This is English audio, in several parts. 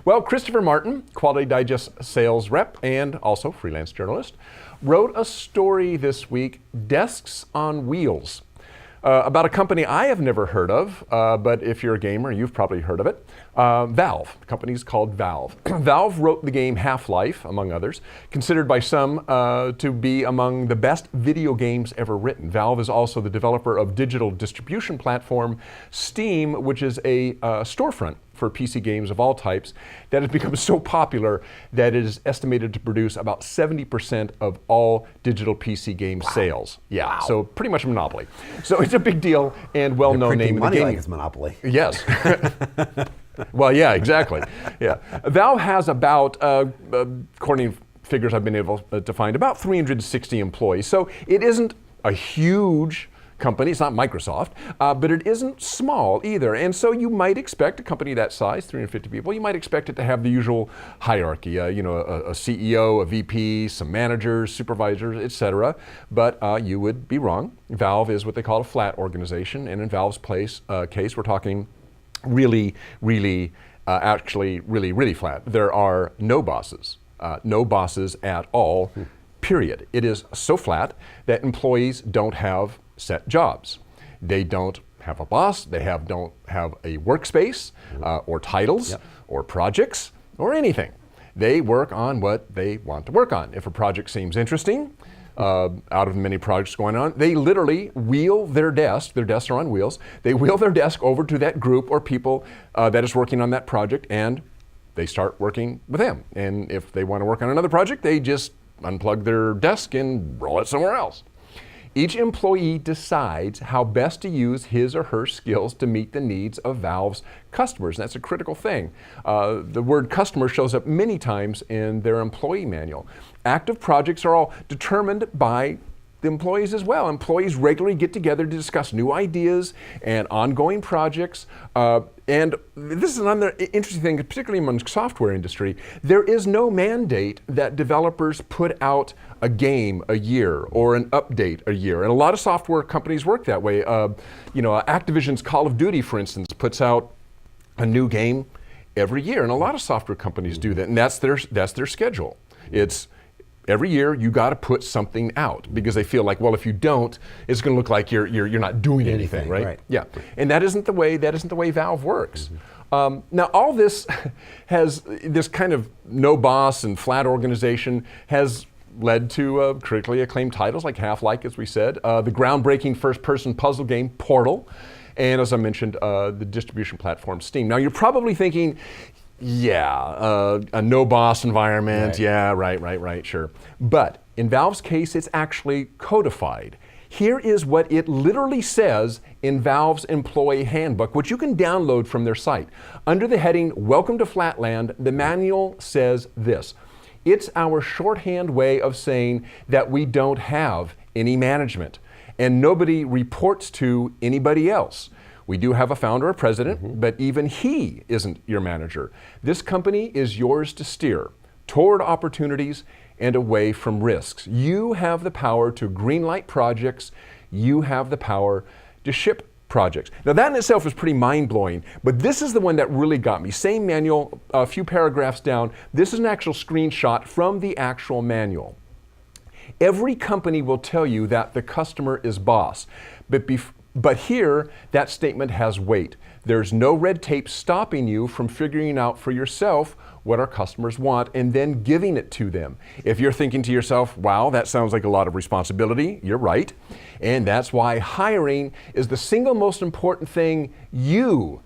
Well, Christopher Martin, Quality Digest sales rep and also freelance journalist, wrote a story this week, Desks on Wheels, about a company I have never heard of, but if you're a gamer, you've probably heard of it. Valve. The company's called Valve. Valve wrote the game Half-Life, among others, considered by some to be among the best video games ever written. Valve is also the developer of digital distribution platform Steam, which is a storefront for PC games of all types that has become so popular that it is estimated to produce about 70% of all digital PC game sales. Yeah, wow. So pretty much a monopoly. So it's a big deal and well-known name in the gaming. Like it's Monopoly. Yes. Well, yeah, exactly. Yeah, Valve has about, according to figures I've been able to find, about 360 employees. So it isn't a huge company. It's not Microsoft, but it isn't small either. And so you might expect a company that size, 350 people, you might expect it to have the usual hierarchy, a CEO, a VP, some managers, supervisors, etc. But you would be wrong. Valve is what they call a flat organization, and in Valve's case, we're talking really flat. There are no bosses at all, period. It is so flat that employees don't have set jobs. They don't have a boss, they don't have a workspace or titles or projects or anything. They work on what they want to work on. If a project seems interesting, out of the many projects going on, they literally wheel their desks are on wheels, they wheel their desk over to that group or people that is working on that project, and they start working with them. And if they want to work on another project, they just unplug their desk and roll it somewhere else. Each employee decides how best to use his or her skills to meet the needs of Valve's customers. And that's a critical thing. The word customer shows up many times in their employee manual. Active projects are all determined by the employees as well. Employees regularly get together to discuss new ideas and ongoing projects. And this is another interesting thing, particularly among software industry. There is no mandate that developers put out a game a year or an update a year. And a lot of software companies work that way. Activision's Call of Duty, for instance, puts out a new game every year. And a lot of software companies do that. And that's their schedule. It's every year you got to put something out because they feel like, well, if you don't, it's going to look like you're not doing anything, right? Yeah, and that isn't the way Valve works. Now, all this has this kind of no boss and flat organization has led to critically acclaimed titles like Half-Life, as we said, the groundbreaking first-person puzzle game Portal, and as I mentioned, the distribution platform Steam. Now, you're probably thinking, yeah, a no-boss environment, yeah, right, sure. But in Valve's case, it's actually codified. Here is what it literally says in Valve's employee handbook, which you can download from their site. Under the heading, Welcome to Flatland, the manual says this: it's our shorthand way of saying that we don't have any management and nobody reports to anybody else. We do have a founder or president, but even he isn't your manager. This company is yours to steer toward opportunities and away from risks. You have the power to greenlight projects. You have the power to ship projects. Now that in itself is pretty mind-blowing, but this is the one that really got me. Same manual, a few paragraphs down. This is an actual screenshot from the actual manual. Every company will tell you that the customer is boss, but here, that statement has weight. There's no red tape stopping you from figuring out for yourself what our customers want and then giving it to them. If you're thinking to yourself, wow, that sounds like a lot of responsibility, you're right. And that's why hiring is the single most important thing you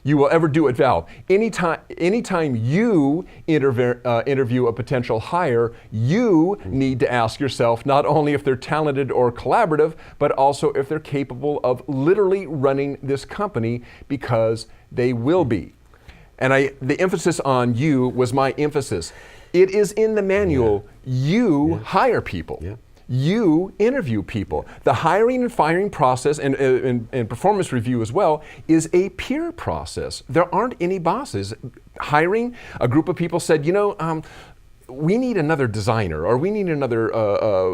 will ever do at Valve. Anytime you interview a potential hire, you need to ask yourself not only if they're talented or collaborative, but also if they're capable of literally running this company, because they will be. And the emphasis on you was my emphasis. It is in the manual. You hire people. You interview people. The hiring and firing process and performance review as well is a peer process. There aren't any bosses. Hiring, a group of people said, we need another designer, or we need another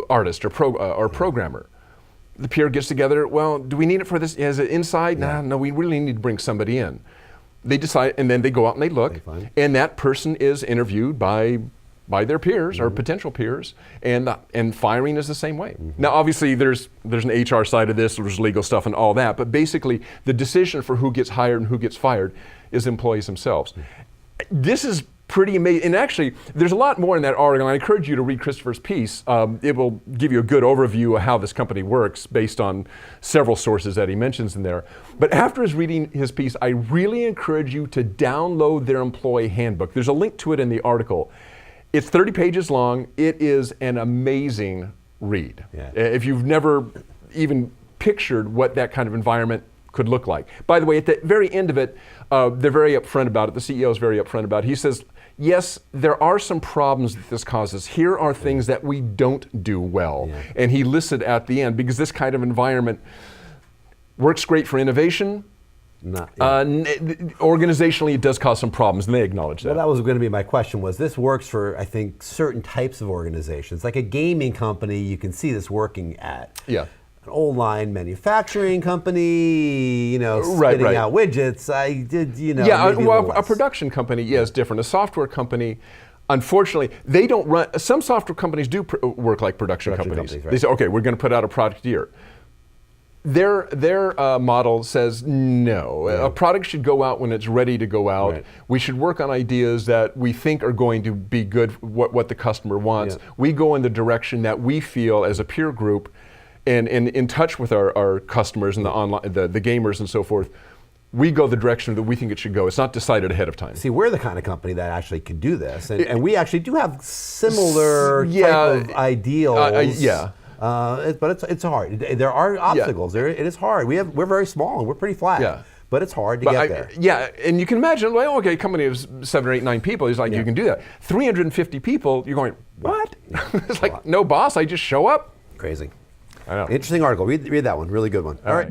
artist or programmer. the peer gets together. Well, do we need it for this? Is it inside? No, we really need to bring somebody in. They decide, and then they go out and they look, and that person is interviewed by their peers or potential peers, and firing is the same way. Now, obviously, there's an HR side of this, there's legal stuff and all that, but basically, the decision for who gets hired and who gets fired is employees themselves. This is pretty amazing, and actually, there's a lot more in that article, and I encourage you to read Christopher's piece. It will give you a good overview of how this company works based on several sources that he mentions in there. But after reading his piece, I really encourage you to download their employee handbook. There's a link to it in the article. It's 30 pages long. It is an amazing read. If you've never even pictured what that kind of environment could look like. By the way, at the very end of it, they're very upfront about it. The CEO is very upfront about it. He says, yes, there are some problems that this causes. Here are things that we don't do well. And he listed at the end, because this kind of environment works great for innovation. Organizationally, it does cause some problems, and they acknowledge that. Well, that was going to be my question. Was this works for, I think, certain types of organizations, like a gaming company? You can see this working at an old line manufacturing company, spitting out widgets. A production company is different. A software company, unfortunately, they don't run. Some software companies do work like production companies. They say, okay, we're going to put out a product a year. Their model says no. A product should go out when it's ready to go out. We should work on ideas that we think are going to be good, what the customer wants. We go in the direction that we feel as a peer group, and in touch with our customers and the online, the gamers and so forth. We go the direction that we think it should go. It's not decided ahead of time. See, we're the kind of company that actually can do this, and we actually do have similar type of ideals. But it's hard. There are obstacles. It is hard. We're very small and we're pretty flat. But it's hard to get there. And you can imagine, a company of 7 or 8, 9 people, he's like, you can do that. 350 people, you're going, what? It's like, no boss, I just show up. Crazy. I know. Interesting article. Read that one. Really good one. All right.